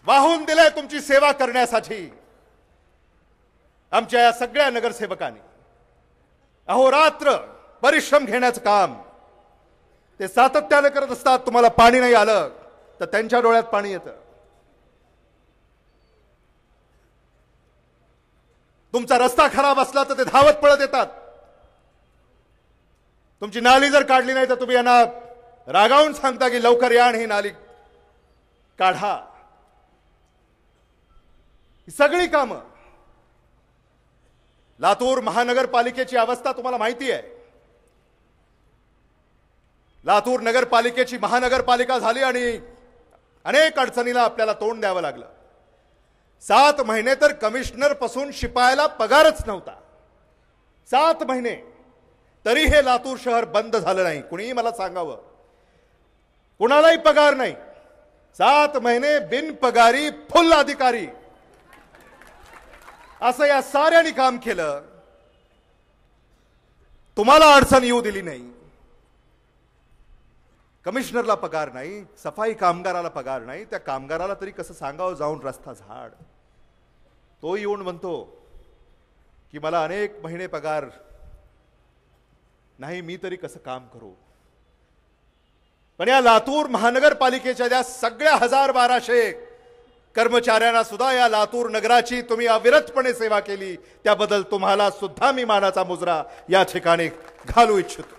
वाहून दिलंय तुमची सेवा करण्यासाठी आमच्या या सगळ्या नगरसेवकांनी अहोरात्र परिश्रम घेण्याचं काम ते सातत्याने करत असतात। तुम्हाला पाणी नाही आलं तर त्यांच्या डोळ्यात पाणी येतं। तुमचा रस्ता खराब असला तर ते धावत पळत येतात। तुमची नाली जर काढली नाही तर तुम्ही यांना रागावून सांगता की लवकर या आणि ही नाली काढा। ही सगळी कामं लातूर महानगरपालिकेची अवस्था तुम्हाला माहिती आहे। लातूर नगरपालिकेची महानगरपालिका झाली आणि अनेक अडचणीला आपल्याला तोंड द्यावं लागलं। 7 महिने तर कमिशनर पासून शिपायाला पगारच नव्हता। 7 महिने तरी हे लातूर शहर बंद झालं नाही। कुणीही मला सांगावं, कुणालाही पगार नाही। 7 महिने बिनपगारी फुल अधिकारी असं या साऱ्यांनी काम केलं। तुम्हाला अडचण येऊ दिली नाही। कमिशनरला पगार नाही, सफाई कामगाराला पगार नाही। त्या कामगाराला तरी कसं सांगावं जाऊन रस्ता झाड। तो येऊन म्हणतो की मला अनेक महिने पगार नाही, मी तरी कसं काम करू। पण या लातूर महानगरपालिकेच्या ज्या सगळ्या 1200 कर्मचाऱ्यांना सुद्धा या लातूर नगराची तुम्ही अविरतपणे सेवा केली, त्याबद्दल तुम्हाला सुद्धा मी मानाचा मुजरा या ठिकाणी घालू इच्छितो।